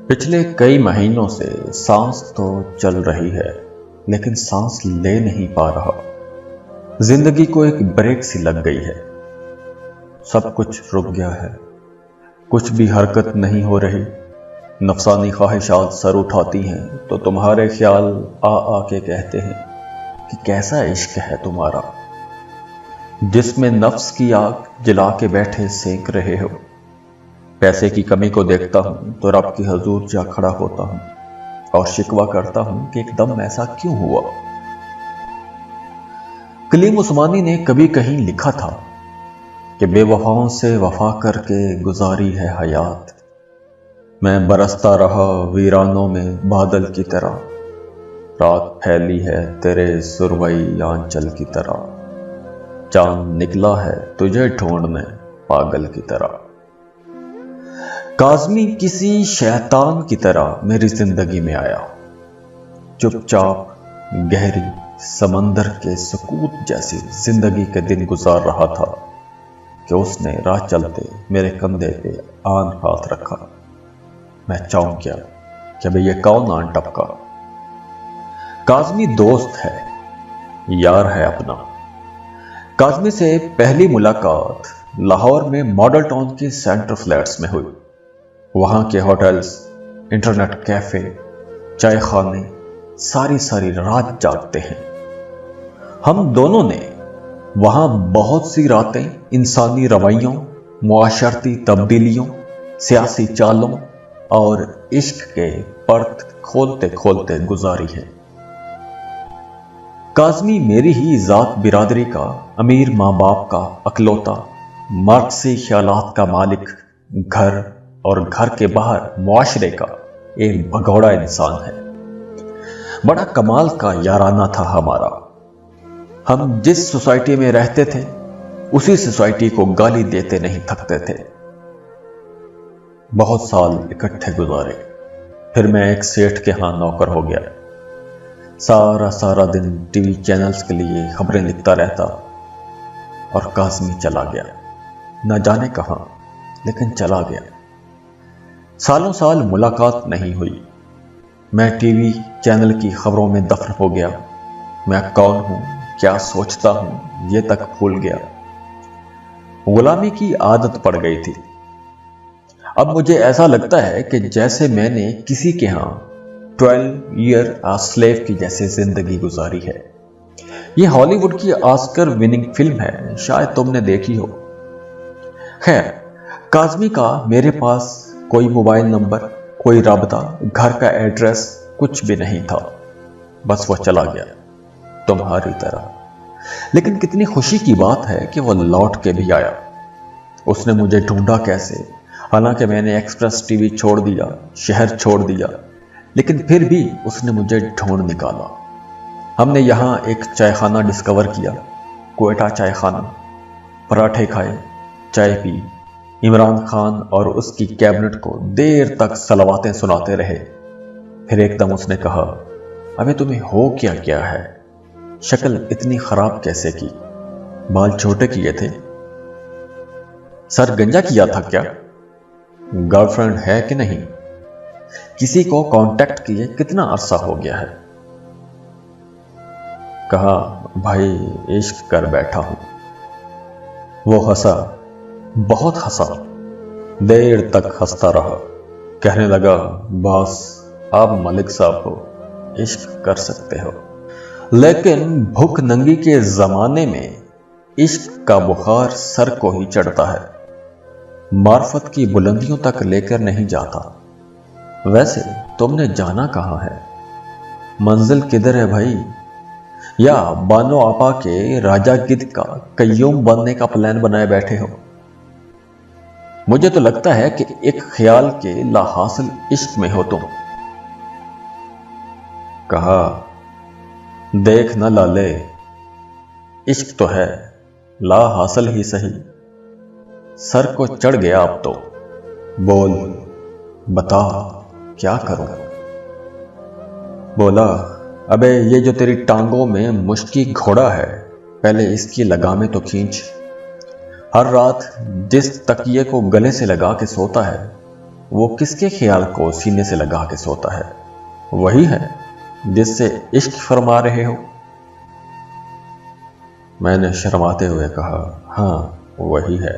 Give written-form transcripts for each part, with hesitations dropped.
पिछले कई महीनों से सांस तो चल रही है, लेकिन सांस ले नहीं पा रहा। जिंदगी को एक ब्रेक सी लग गई है। सब कुछ रुक गया है, कुछ भी हरकत नहीं हो रही। नफसानी ख्वाहिशात सर उठाती हैं तो तुम्हारे ख्याल आ आके कहते हैं कि कैसा इश्क है तुम्हारा, जिसमें नफ्स की आग जला के बैठे सेंक रहे हो। पैसे की कमी को देखता हूं तो रब की हजूर जा खड़ा होता हूं और शिकवा करता हूं कि एकदम ऐसा क्यों हुआ। कलीम उस्मानी ने कभी कहीं लिखा था कि बेवफाओं से वफा करके गुजारी है हयात। मैं बरसता रहा वीरानों में बादल की तरह, रात फैली है तेरे सुरवई आंचल की तरह। चांद निकला है तुझे ढूंढने पागल की तरह। काज़मी किसी शैतान की तरह मेरी जिंदगी में आया, चुपचाप गहरी समंदर के सकूत जैसी जिंदगी के दिन गुजार रहा था कि उसने राह चलते मेरे कंधे पे आन हाथ रखा। मैं चौंक गया कि भाई ये कौन आन टपका। काज़मी दोस्त है, यार है अपना। काज़मी से पहली मुलाकात लाहौर में मॉडल टाउन के सेंटर फ्लैट्स में हुई। वहां के होटल्स, इंटरनेट कैफे, चाय खाने सारी सारी रात जागते हैं। हम दोनों ने वहां बहुत सी रातें इंसानी रवैयों, मुआशरती तब्दीलियों, सियासी चालों और इश्क के पर्त खोलते खोलते गुजारी है। काज़मी मेरी ही जात बिरादरी का अमीर माँ बाप का अकलौता मार्क्सी ख्यालात का मालिक, घर और घर के बाहर मुआशरे का एक भगोड़ा इंसान है। बड़ा कमाल का याराना था हमारा। हम जिस सोसाइटी में रहते थे उसी सोसाइटी को गाली देते नहीं थकते थे। बहुत साल इकट्ठे गुजारे, फिर मैं एक सेठ के यहां नौकर हो गया। सारा दिन टीवी चैनल्स के लिए खबरें लिखता रहता और काज़मी चला गया, न जाने कहां, लेकिन चला गया। सालों साल मुलाकात नहीं हुई। मैं टीवी चैनल की खबरों में दफन हो गया। मैं कौन हूं, क्या सोचता हूं, ये तक भूल गया। गुलामी की आदत पड़ गई थी। अब मुझे ऐसा लगता है कि जैसे मैंने किसी के यहां 12 ईयर आ स्लेव की जैसे जिंदगी गुजारी है। ये हॉलीवुड की ऑस्कर विनिंग फिल्म है, शायद तुमने देखी हो। खैर, काज़मी का मेरे पास कोई मोबाइल नंबर, कोई राबता, घर का एड्रेस कुछ भी नहीं था। बस वो चला गया, तुम्हारी तरह। लेकिन कितनी खुशी की बात है कि वो लौट के भी आया। उसने मुझे ढूंढा कैसे, हालांकि मैंने एक्सप्रेस टीवी छोड़ दिया, शहर छोड़ दिया, लेकिन फिर भी उसने मुझे ढूंढ निकाला। हमने यहाँ एक चायखाना डिस्कवर किया, क्वेटा चायखाना। पराठे खाए, चाय पी, इमरान खान और उसकी कैबिनेट को देर तक सलवातें सुनाते रहे। फिर एकदम उसने कहा, अबे तुम्हें हो क्या क्या है, शक्ल इतनी खराब कैसे की, बाल छोटे किए थे, सर गंजा किया था क्या, गर्लफ्रेंड है कि नहीं, किसी को कांटेक्ट किए कितना अरसा हो गया है। कहा, भाई इश्क कर बैठा हूं। वो हंसा, बहुत हंसा, देर तक हंसता रहा। कहने लगा, बॉस आप मलिक साहब हो, इश्क कर सकते हो, लेकिन भूख नंगी के जमाने में इश्क का बुखार सर को ही चढ़ता है, मार्फत की बुलंदियों तक लेकर नहीं जाता। वैसे तुमने जाना कहां है, मंजिल किधर है भाई, या बानो आपा के राजा गिद्ध का कय्यूम बनने का प्लान बनाए बैठे हो। मुझे तो लगता है कि एक ख्याल के लाहासिल इश्क में हो तुम। कहा, देख न लाले, इश्क तो है, ला हासिल ही सही। सर को चढ़ गया अब तो। बोल, बता क्या करूं। बोला, अबे ये जो तेरी टांगों में मुश्की घोड़ा है, पहले इसकी लगामें तो खींच। हर रात जिस तकिए को गले से लगा के सोता है वो किसके ख्याल को सीने से लगा के सोता है? वही है जिससे इश्क फरमा रहे हो? मैंने शर्माते हुए कहा, हाँ वही है।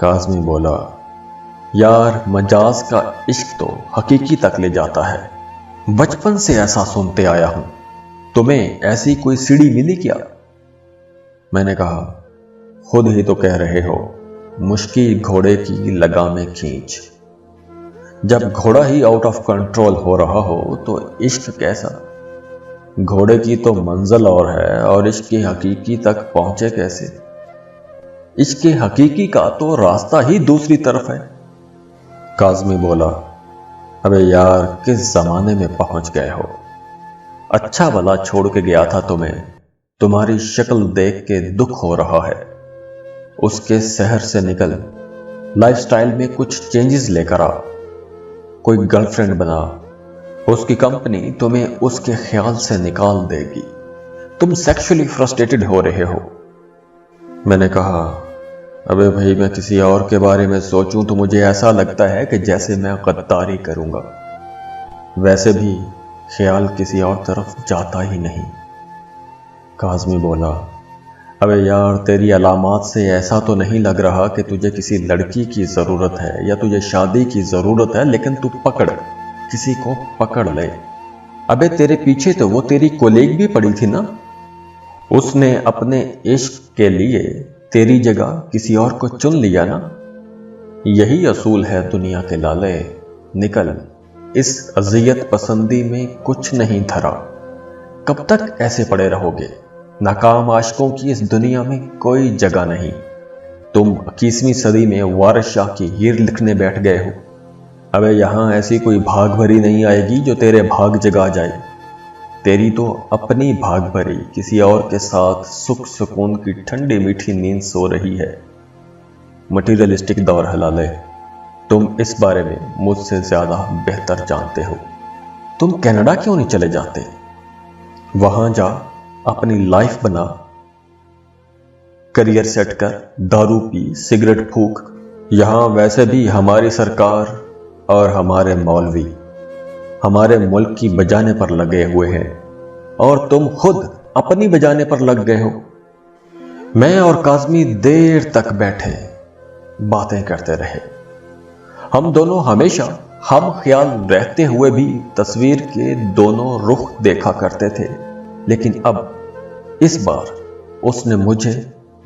काज़मी बोला, यार मजाज का इश्क तो हकीकी तक ले जाता है। बचपन से ऐसा सुनते आया हूं। तुम्हें ऐसी कोई सीढ़ी मिली क्या? मैंने कहा, खुद ही तो कह रहे हो, मुश्किल घोड़े की लगामें खींच। जब घोड़ा ही आउट ऑफ कंट्रोल हो रहा हो तो इश्क कैसा? घोड़े की तो मंजिल और है, और इश्क की हकीकी तक पहुंचे कैसे? इश्क की हकीकी का तो रास्ता ही दूसरी तरफ है। काज़मी बोला, अबे यार किस जमाने में पहुंच गए हो? अच्छा भला छोड़ के गया था तुम्हें, तुम्हारी शक्ल देख के दुख हो रहा है। उसके शहर से निकल, लाइफस्टाइल में कुछ चेंजेस लेकर आ, कोई गर्लफ्रेंड बना, उसकी कंपनी तुम्हें उसके ख्याल से निकाल देगी। तुम सेक्सुअली फ्रस्ट्रेटेड हो रहे हो। मैंने कहा, अबे भाई मैं किसी और के बारे में सोचूं तो मुझे ऐसा लगता है कि जैसे मैं गद्दारी करूंगा। वैसे भी ख्याल किसी और तरफ जाता ही नहीं। काज़मी बोला, अबे यार तेरी अलामात से ऐसा तो नहीं लग रहा कि तुझे किसी लड़की की ज़रूरत है या तुझे शादी की ज़रूरत है, लेकिन तू किसी को पकड़ ले। अबे तेरे पीछे तो वो तेरी कोलीग भी पड़ी थी ना, उसने अपने इश्क के लिए तेरी जगह किसी और को चुन लिया ना। यही असूल है दुनिया के लाले, निकल, इस अज़ियत पसंदी में कुछ नहीं धरा। कब तक ऐसे पड़े रहोगे? नाकाम आशिकों की इस दुनिया में कोई जगह नहीं। तुम 21वीं सदी में वारिस शाह की हीर लिखने बैठ गए हो। अबे यहां ऐसी कोई भाग भरी नहीं आएगी जो तेरे भाग जगा जाए। तेरी तो अपनी भाग भरी किसी और के साथ सुख सुकून की ठंडी मीठी नींद सो रही है। मटीरियलिस्टिक दौर है लाले, तुम इस बारे में मुझसे ज्यादा बेहतर जानते हो। तुम कनाडा क्यों नहीं चले जाते? वहां जा, अपनी लाइफ बना, करियर सेट कर, दारू पी, सिगरेट फूक। यहां वैसे भी हमारी सरकार और हमारे मौलवी हमारे मुल्क की बजाने पर लगे हुए हैं, और तुम खुद अपनी बजाने पर लग गए हो। मैं और काज़मी देर तक बैठे बातें करते रहे। हम दोनों हमेशा हम ख्याल रहते हुए भी तस्वीर के दोनों रुख देखा करते थे, लेकिन अब इस बार उसने मुझे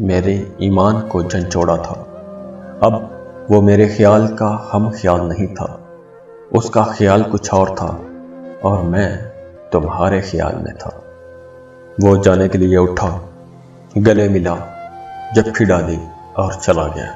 मेरे ईमान को झंझोड़ा था। अब वो मेरे ख्याल का हम ख्याल नहीं था, उसका ख्याल कुछ और था और मैं तुम्हारे ख्याल में था। वो जाने के लिए उठा, गले मिला, जप्फी डाली और चला गया।